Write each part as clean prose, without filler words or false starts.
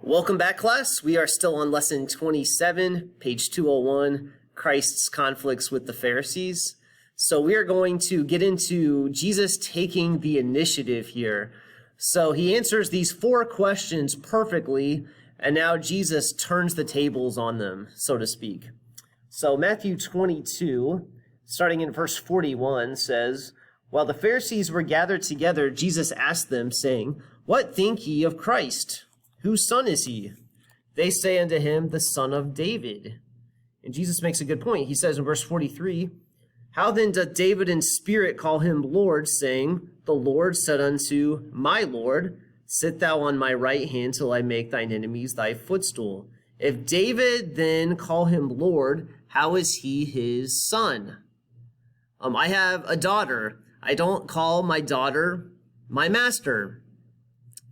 Welcome back, class. We are still on lesson 27, page 201, Christ's conflicts with the Pharisees. So we are going to get into Jesus taking the initiative here. So he answers these four questions perfectly, and now Jesus turns the tables on them, so to speak. So Matthew 22, starting in verse 41, says, "While the Pharisees were gathered together, Jesus asked them, saying, 'What think ye of Christ? Whose son is he?' They say unto him, 'The son of David.'" And Jesus makes a good point. He says in verse 43, "How then doth David in spirit call him Lord, saying, The Lord said unto my Lord, Sit thou on my right hand till I make thine enemies thy footstool. If David then call him Lord, how is he his son?" I have a daughter. I don't call my daughter my master.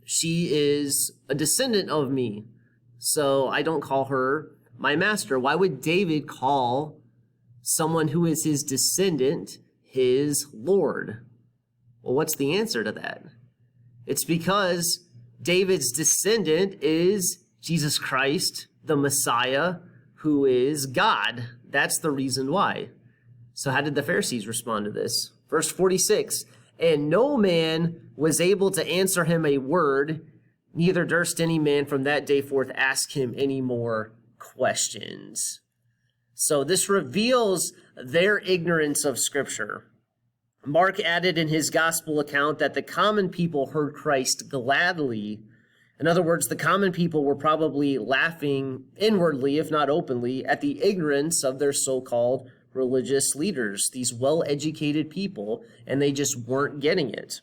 She is a descendant of me, so I don't call her my master. Why would David call someone who is his descendant his Lord? Well, what's the answer to that? It's because David's descendant is Jesus Christ, the Messiah, who is God. That's the reason why. So how did the Pharisees respond to this? Verse 46, "And no man was able to answer him a word, neither durst any man from that day forth ask him any more questions." So this reveals their ignorance of Scripture. Mark added in his gospel account that the common people heard Christ gladly. In other words, the common people were probably laughing inwardly, if not openly, at the ignorance of their so-called religious leaders, these well-educated people, and they just weren't getting it.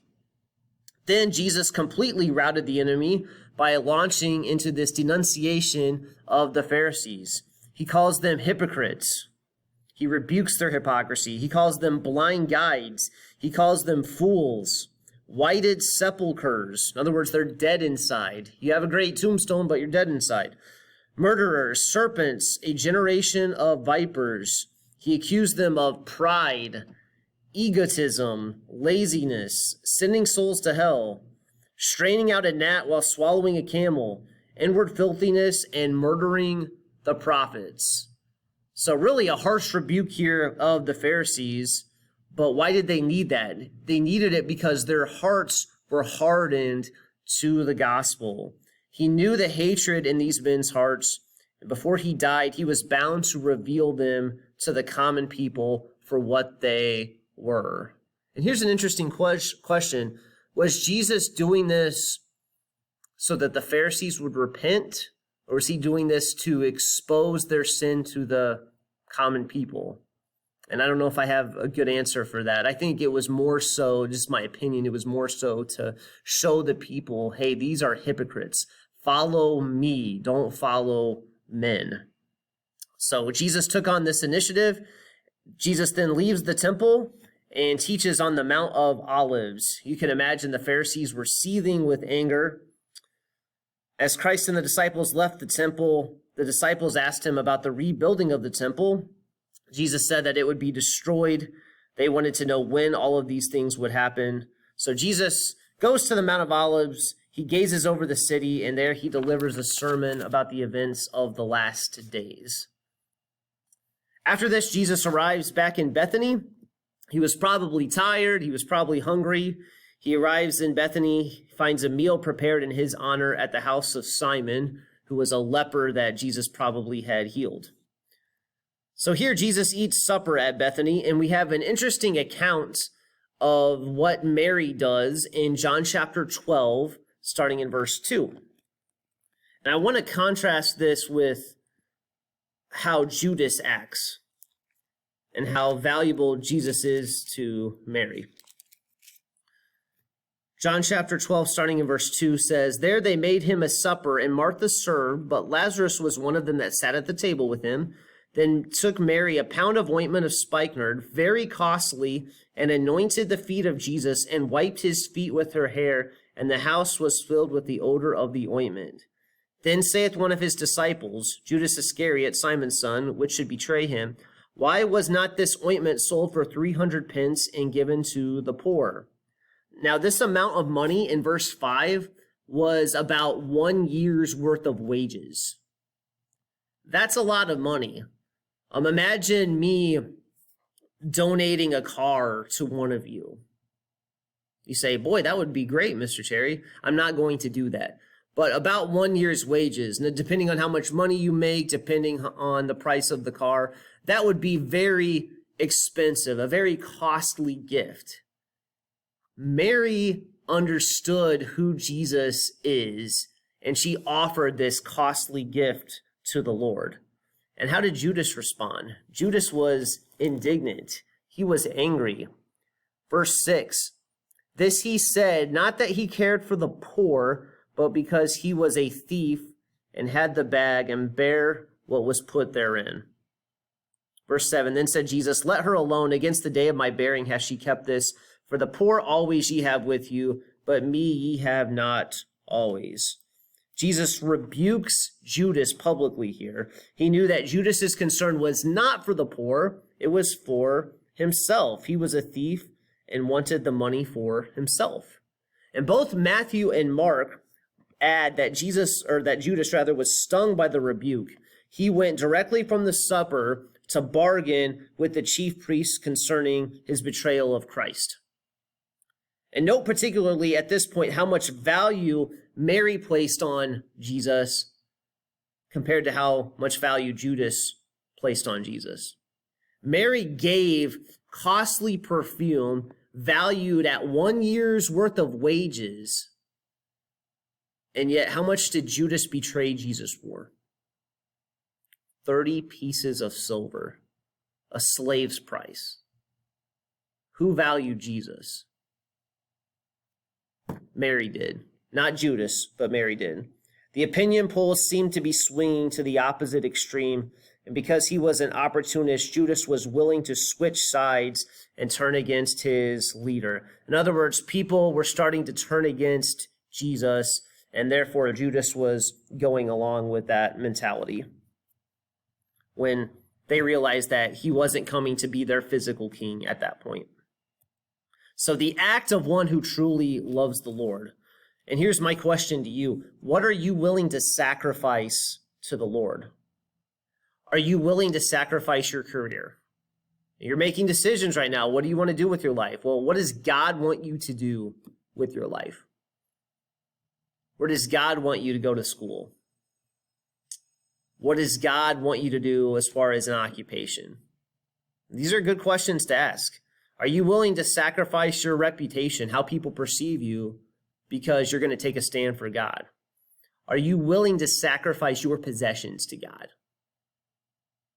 Then Jesus completely routed the enemy by launching into this denunciation of the Pharisees. He calls them hypocrites. He rebukes their hypocrisy. He calls them blind guides. He calls them fools, whited sepulchres. In other words, they're dead inside. You have a great tombstone, but you're dead inside. Murderers, serpents, a generation of vipers. He accused them of pride, egotism, laziness, sending souls to hell, straining out a gnat while swallowing a camel, inward filthiness, and murdering the prophets. So really a harsh rebuke here of the Pharisees, but why did they need that? They needed it because their hearts were hardened to the gospel. He knew the hatred in these men's hearts, and before he died, he was bound to reveal them to the common people for what they were. And here's an interesting question. Was Jesus doing this so that the Pharisees would repent, or was he doing this to expose their sin to the common people? And I don't know if I have a good answer for that. I think it was more so, just my opinion, it was more so to show the people, hey, these are hypocrites. Follow me, don't follow men. So Jesus took on this initiative. Jesus then leaves the temple and teaches on the Mount of Olives. You can imagine the Pharisees were seething with anger. As Christ and the disciples left the temple, the disciples asked him about the rebuilding of the temple. Jesus said that it would be destroyed. They wanted to know when all of these things would happen. So Jesus goes to the Mount of Olives. He gazes over the city, and there he delivers a sermon about the events of the last days. After this, Jesus arrives back in Bethany. He was probably tired. He was probably hungry. He arrives in Bethany, finds a meal prepared in his honor at the house of Simon, who was a leper that Jesus probably had healed. So here Jesus eats supper at Bethany, and we have an interesting account of what Mary does in John chapter 12, starting in verse 2. And I want to contrast this with how Judas acts and how valuable Jesus is to Mary. John chapter 12, starting in verse 2 says, "There they made him a supper, and Martha served, but Lazarus was one of them that sat at the table with him. Then took Mary a pound of ointment of spikenard, very costly, and anointed the feet of Jesus, and wiped his feet with her hair, and the house was filled with the odor of the ointment. Then saith one of his disciples, Judas Iscariot, Simon's son, which should betray him, Why was not this ointment sold for 300 pence and given to the poor?" Now, this amount of money in verse 5 was about 1 year's worth of wages. That's a lot of money. Imagine me donating a car to one of you. You say, boy, that would be great, Mr. Cherry. I'm not going to do that. But about 1 year's wages, and depending on how much money you make, depending on the price of the car, that would be very expensive, a very costly gift. Mary understood who Jesus is, and she offered this costly gift to the Lord. And how did Judas respond? Judas was indignant. He was angry. Verse 6, this he said, not that he cared for the poor, but because he was a thief and had the bag and bare what was put therein. Verse 7, then said Jesus, let her alone. Against the day of my bearing hath she kept this. For the poor always ye have with you, but me ye have not always. Jesus rebukes Judas publicly here. He knew that Judas's concern was not for the poor, it was for himself. He was a thief and wanted the money for himself. And both Matthew and Mark add that Judas was stung by the rebuke. He went directly from the supper to bargain with the chief priests concerning his betrayal of Christ. And note particularly at this point how much value Mary placed on Jesus compared to how much value Judas placed on Jesus. Mary gave costly perfume valued at 1 year's worth of wages. And yet, how much did Judas betray Jesus for? 30 pieces of silver, a slave's price. Who valued Jesus? Mary did. Not Judas, but Mary did. The opinion polls seemed to be swinging to the opposite extreme, and because he was an opportunist, Judas was willing to switch sides and turn against his leader. In other words, people were starting to turn against Jesus, and therefore Judas was going along with that mentality when they realized that he wasn't coming to be their physical king at that point. So the act of one who truly loves the Lord. And here's my question to you. What are you willing to sacrifice to the Lord? Are you willing to sacrifice your career? You're making decisions right now. What do you want to do with your life? Well, what does God want you to do with your life? Where does God want you to go to school? What does God want you to do as far as an occupation? These are good questions to ask. Are you willing to sacrifice your reputation, how people perceive you, because you're going to take a stand for God? Are you willing to sacrifice your possessions to God,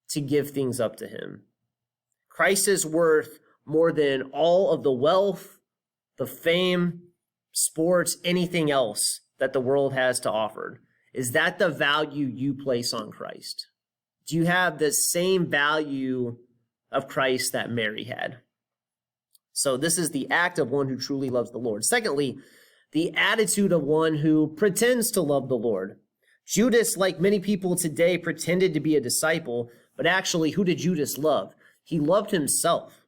to give things up to him? Christ is worth more than all of the wealth, the fame, sports, anything else that the world has to offer. Is that the value you place on Christ? Do you have the same value of Christ that Mary had? So this is the act of one who truly loves the Lord. Secondly, the attitude of one who pretends to love the Lord. Judas, like many people today, pretended to be a disciple, but actually, who did Judas love? He loved himself.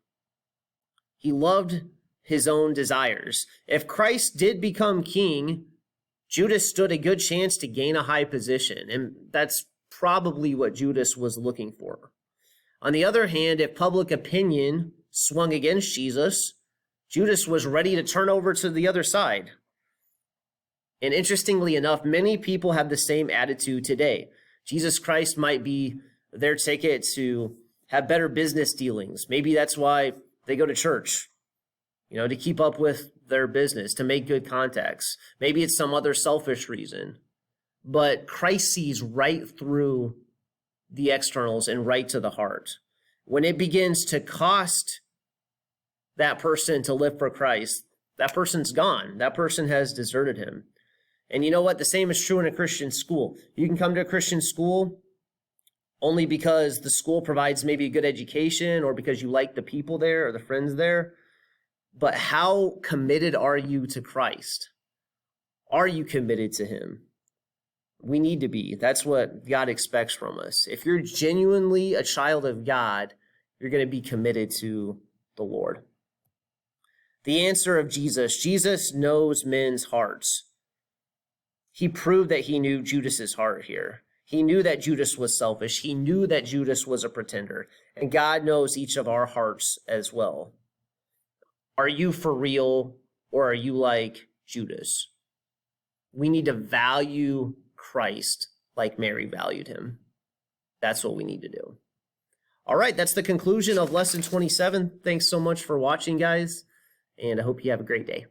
He loved his own desires. If Christ did become king, Judas stood a good chance to gain a high position, and that's probably what Judas was looking for. On the other hand, if public opinion swung against Jesus, Judas was ready to turn over to the other side. And interestingly enough, many people have the same attitude today. Jesus Christ might be their ticket to have better business dealings. Maybe that's why they go to church, to keep up with their business, to make good contacts. Maybe it's some other selfish reason. But Christ sees right through the externals and right to the heart. When it begins to cost that person to live for Christ, that person's gone. That person has deserted him. And you know what? The same is true in a Christian school. You can come to a Christian school only because the school provides maybe a good education or because you like the people there or the friends there. But how committed are you to Christ? Are you committed to him? We need to be. That's what God expects from us. If you're genuinely a child of God, you're going to be committed to the Lord. The answer of Jesus. Jesus knows men's hearts. He proved that he knew Judas's heart here. He knew that Judas was selfish. He knew that Judas was a pretender. And God knows each of our hearts as well. Are you for real, or are you like Judas? We need to value Christ like Mary valued him. That's what we need to do. All right, that's the conclusion of lesson 27. Thanks so much for watching, guys, and I hope you have a great day.